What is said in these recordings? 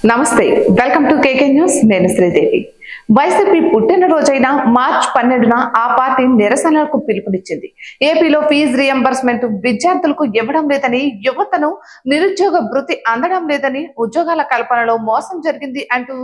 నమస్తే, welcome to KK news. నేను Sridevi. YCP పుట్టినరోజైన మార్చి 12న ఆ పార్టీ నిరసనలకు పిలుపునిచ్చింది. ఏపీలో ఫీజు రియంబర్స్మెంట్ విద్యార్థులకు ఇవ్వడం లేదని, యువతను నిరుద్యోగ భృతి అందడం లేదని, ఉద్యోగాల కల్పనలో మోసం జరిగింది అంటూ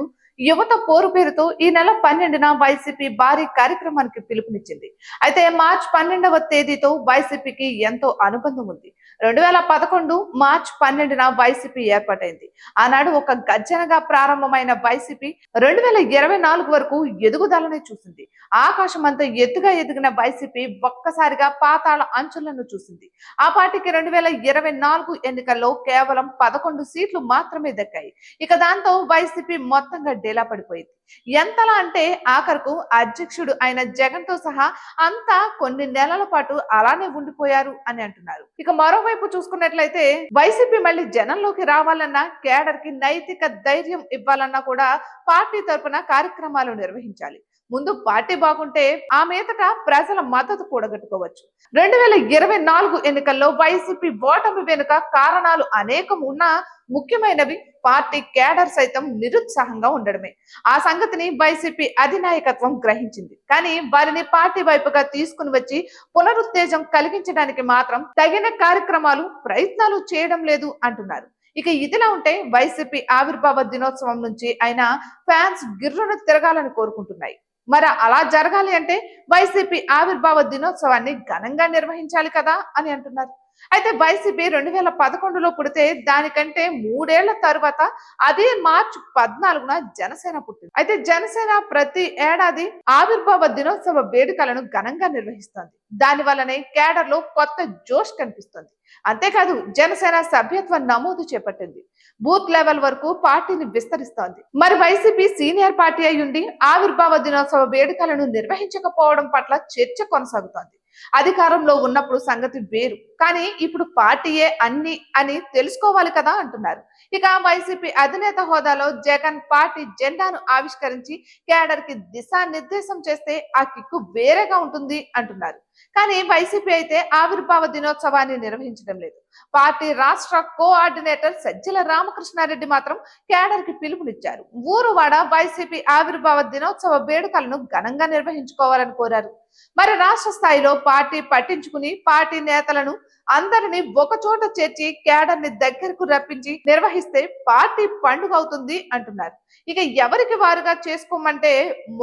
యువత పోరు పేరుతో ఈ నెల 12న వైసీపీ భారీ కార్యక్రమానికి పిలుపునిచ్చింది. అయితే మార్చి 12వ తేదీతో వైసీపీకి ఎంతో అనుబంధం ఉంది. 2011 మార్చి 12న వైసీపీ ఏర్పాటైంది. ఆనాడు ఒక గర్జనగా ప్రారంభమైన వైసీపీ 2024 వరకు ఎదుగుదలనే చూసింది. ఆకాశమంతా ఎత్తుగా ఎదిగిన వైసీపీ ఒక్కసారిగా పాతాళ అంచులను చూసింది. ఆ పార్టీకి 2024 ఎన్నికల్లో కేవలం 11 సీట్లు మాత్రమే దక్కాయి. ఇక దాంతో వైసీపీ మొత్తంగా డేలా పడిపోయింది. ఎంతలా అంటే ఆఖరుకు అధ్యక్షుడు అయిన జగన్ తో సహా అంతా కొన్ని నెలల పాటు అలానే ఉండిపోయారు అని అంటున్నారు. ఇక మరోవైపు చూసుకున్నట్లయితే వైసీపీ మళ్ళీ జనంలోకి రావాలన్నా, కేడర్ కి నైతిక ధైర్యం ఇవ్వాలన్నా కూడా పార్టీ తరపున కార్యక్రమాలు నిర్వహించాలి. ముందు పార్టీ బాగుంటే ఆ మీదట ప్రజల మద్దతు కూడగట్టుకోవచ్చు. 2024 ఎన్నికల్లో వైసీపీ ఓటమి వెనుక కారణాలు అనేకం ఉన్నా ముఖ్యమైనవి పార్టీ కేడర్ సైతం నిరుత్సాహంగా ఉండడమే. ఆ సంగతిని వైసీపీ అధినాయకత్వం గ్రహించింది. కానీ వారిని పార్టీ వైపుగా తీసుకుని వచ్చి పునరుత్తేజం కలిగించడానికి మాత్రం తగిన కార్యక్రమాలు, ప్రయత్నాలు చేయడం లేదు అంటున్నారు. ఇక ఇదిలా ఉంటే వైసీపీ ఆవిర్భావ దినోత్సవం నుంచి అయినా ఫ్యాన్స్ గిర్రును తిరగాలని కోరుకుంటున్నాయి. మరి అలా జరగాలి అంటే వైసీపీ ఆవిర్భావ దినోత్సవాన్ని ఘనంగా నిర్వహించాలి కదా అని అంటున్నారు. అయితే వైసీపీ 2011లో పుడితే దానికంటే 3 ఏళ్ల తరువాత అదే మార్చి 14న జనసేన పుట్టింది. అయితే జనసేన ప్రతి ఏడాది ఆవిర్భావ దినోత్సవ వేడుకలను ఘనంగా నిర్వహిస్తోంది. దాని వల్లనే కేడర్ లో కొత్త జోష్ కనిపిస్తుంది. అంతేకాదు జనసేన సభ్యత్వ నమోదు చేపట్టింది. బూత్ లెవెల్ వరకు పార్టీని విస్తరిస్తోంది. మరి వైసీపీ సీనియర్ పార్టీ అయ్యుండి ఆవిర్భావ దినోత్సవ వేడుకలను నిర్వహించకపోవడం పట్ల చర్చ కొనసాగుతోంది. అధికారంలో ఉన్నప్పుడు సంగతి వేరు, కానీ ఇప్పుడు పార్టీయే అన్ని అని తెలుసుకోవాలి కదా అంటున్నారు. ఇక వైసీపీ అధినేత హోదాలో జగన్ పార్టీ జెండాను ఆవిష్కరించి కేడర్ కి దిశానిర్దేశం చేస్తే ఆ కిక్కు వేరేగా ఉంటుంది అంటున్నారు. కానీ వైసీపీ అయితే ఆవిర్భావ దినోత్సవాన్ని నిర్వహించడం లేదు. పార్టీ రాష్ట్ర కోఆర్డినేటర్ సజ్జల రామకృష్ణారెడ్డి మాత్రం కేడర్ కి పిలుపునిచ్చారు. ఊరువాడ వైసీపీ ఆవిర్భావ దినోత్సవ వేడుకలను ఘనంగా నిర్వహించుకోవాలని కోరారు. మరి రాష్ట్ర స్థాయిలో పార్టీ పట్టించుకుని పార్టీ నేతలను అందరినీ ఒక చోట చేర్చి కేడర్ ని దగ్గరకు రప్పించి నిర్వహిస్తే పార్టీ పండుగ అవుతుంది అంటున్నారు. ఇక ఎవరికి వారుగా చేసుకోమంటే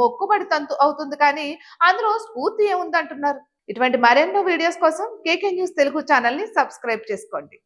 మొక్కుబడి తంతు అవుతుంది, కానీ అందులో స్ఫూర్తి ఏముంది అంటున్నారు. ఇటువంటి మరెన్నో వీడియోస్ కోసం కేకే న్యూస్ తెలుగు ఛానల్ ని సబ్స్క్రైబ్ చేసుకోండి.